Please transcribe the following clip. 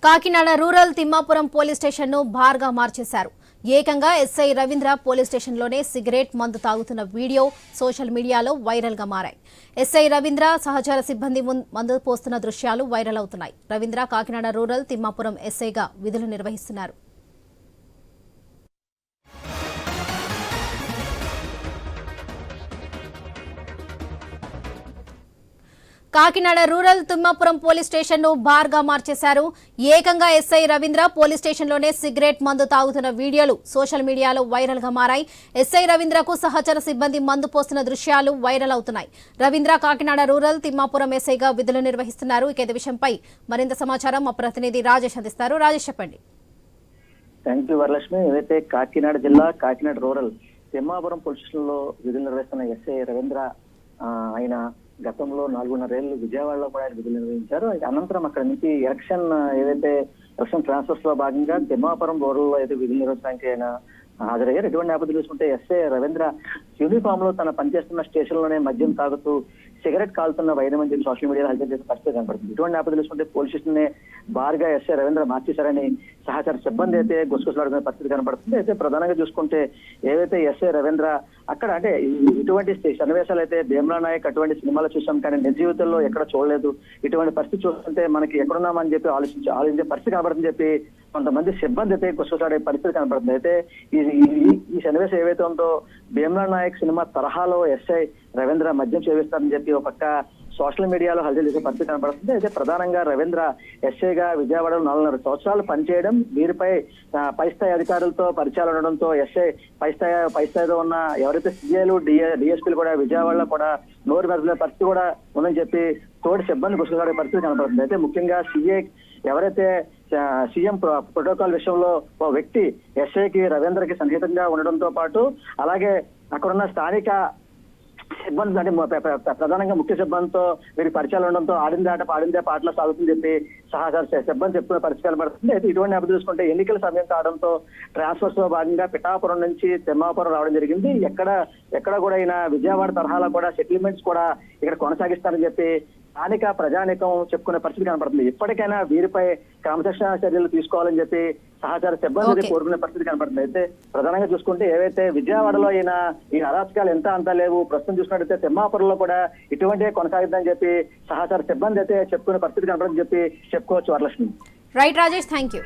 Kakinada rural Timmapuram police station ను బార్గా మార్చేశారు. ఏకంగా ఎస్ఐ రవీంద్ర పోలీస్ స్టేషన్లోనే సిగరెట్ మందు తాగుతున్న వీడియో సోషల్ మీడియాలో వైరల్ గా మారాయి. ఎస్ఐ రవీంద్ర సహచర సిబ్బంది మందు పోస్తున్న దృశ్యాలు వైరల్ అవుతున్నాయి. రవీంద్ర కాకినాడ రూరల్ తిమ్మాపురం ఎస్ఐగా విధులు నిర్వహిస్తున్నారు. Kakinada rural Timmapuram police station ను బార్గా మార్చేశారు. ఏకంగా ఎస్ఐ రవీంద్ర పోలీస్ స్టేషన్లోనే సిగరెట్ మందు తాగుతున్న వీడియోలు సోషల్ మీడియాలో వైరల్ గా మారాయి. ఎస్ఐ రవీంద్రకు సహచర సిబ్బంది మందు పోస్తున్న దృశ్యాలు వైరల్ అవుతున్నాయి. రవీంద్ర కాకినాడ రూరల్ తిమ్మాపురం ఎస్ఐగా విధులు నిర్వహిస్తున్నారు. ఇదే విషయంపై మరింత సమాచారం మా ప్రతినిధి రాజేష్ అందిస్తారు. రాజేష్ చెప్పండి. Thank you Varalakshmi. ఏదైతే కాకినాడ జిల్లా Kakinada rural Timmapuram police station లో విధులు నిర్వహిస్తున్న ఎస్ఐ రవీంద్ర ఆయన గతంలో 4.5 ఏళ్లు విజయవాడలో కూడా ఆయన విధులు నిర్వహించారు. అనంతరం అక్కడ నుంచి ఎలక్షన్ ట్రాన్స్ఫర్స్ లో భాగంగా తిమ్మాపురం రూరల్ లో అయితే విధులు నిర్వహించడానికి ఆయన హాజరయ్యారు. ఎటువంటి నేపథ్యం చూసుకుంటే ఎస్ఐ రవీంద్ర యూనిఫామ్ లో తన పనిచేస్తున్న స్టేషన్ లోనే మద్యం తాగుతూ సిగరెట్ కాలుతున్న వైరం అని చెప్పి సోషల్ మీడియాలో హల్చల్ చేసే పరిస్థితి కనపడుతుంది. ఇటువంటి నేపథ్యం చూసుకుంటే పోలీస్ స్టేషన్ నే బార్గా ఎస్ఐ రవీంద్ర మార్చేశారని సహచర సిబ్బంది అయితే గుసగుసలాడుకునే పరిస్థితి కనపడుతుంది. అయితే ప్రధానంగా చూసుకుంటే ఏదైతే ఎస్ఐ రవీంద్ర అక్కడ అంటే ఇటువంటి సన్నివేశాలు అయితే భీమ్లా నాయక్ అటువంటి సినిమాలో చూసాం, కానీ నిజ జీవితంలో ఎక్కడ చూడలేదు. ఇటువంటి పరిస్థితి చూస్తుంటే మనకి ఎక్కడున్నామని చెప్పి ఆలోచించే పరిస్థితి కనబడుతుందని చెప్పి కొంతమంది సిబ్బంది అయితే గుసగుసలాడే పరిస్థితి కనబడుతుంది. అయితే ఈ సన్నివేశం ఏవైతే ఉందో భీమ్లా నాయక్ సినిమా తరహాలో ఎస్ఐ రవీంద్ర మద్యం సేవిస్తారని చెప్పి ఒక పక్క సోషల్ మీడియాలో హల్చల్ చేసే పరిస్థితి కనబడుతుంది. అయితే ప్రధానంగా రవీంద్ర ఎస్ఐగా విజయవాడలో 4.5 సంవత్సరాలు పనిచేయడం, వీరిపై పై స్థాయి అధికారులతో పరిచయాలు ఉండడంతో ఎస్ఐ పై స్థాయిలో ఉన్న ఎవరైతే సీఏలు డిఎస్పీలు కూడా విజయవాడలో కూడా నోరు మెదలే పరిస్థితి కూడా ఉందని చెప్పి తోటి సిబ్బంది గుసగుసలాడే పరిస్థితి కనబడుతుంది. అయితే ముఖ్యంగా ఎవరైతే సీఎం ప్రోటోకాల్ విషయంలో ఓ వ్యక్తి ఎస్ఐకి రవీంద్రకి సన్నిహితంగా ఉండడంతో పాటు అలాగే అక్కడున్న స్థానిక సిబ్బంది అంటే ప్రధానంగా ముఖ్య సిబ్బందితో వీరి పరిచయాలు ఉండడంతో ఆడిందే ఆట పాడిందే పాటలో సాగుతుందని చెప్పి సహచర సిబ్బంది చెప్తున్న పరిస్థితి కనబడుతుంది. అయితే ఇటువంటి నేపథ్యం చూసుకుంటే ఎన్నికల సమయం కావడంతో ట్రాన్స్ఫర్స్ లో భాగంగా పిఠాపురం నుంచి తిమ్మాపురం రావడం జరిగింది. ఎక్కడ కూడా ఈయన విజయవాడ తరహాలో కూడా సెటిల్మెంట్స్ కూడా ఇక్కడ కొనసాగిస్తారని చెప్పి స్థానిక ప్రజానీకం చెప్పుకునే పరిస్థితి కనబడుతుంది. ఇప్పటికైనా వీరిపై క్రమశిక్షణ చర్యలు తీసుకోవాలని చెప్పి సహచార సిబ్బంది కోరుకునే పరిస్థితి కనబడుతుంది. అయితే ప్రధానంగా చూసుకుంటే ఏవైతే విజయవాడలో ఈ అరాచకాలు ఎంత అంతా లేవు, ప్రస్తుతం చూసినట్టయితే తిమ్మాపురంలో కూడా ఇటువంటి కొనసాగిద్దని చెప్పి సహచార సిబ్బంది అయితే చెప్పుకునే పరిస్థితి కనబడదని చెప్పి చెప్పుకోవచ్చు Varalakshmi. Right Rajesh, thank you.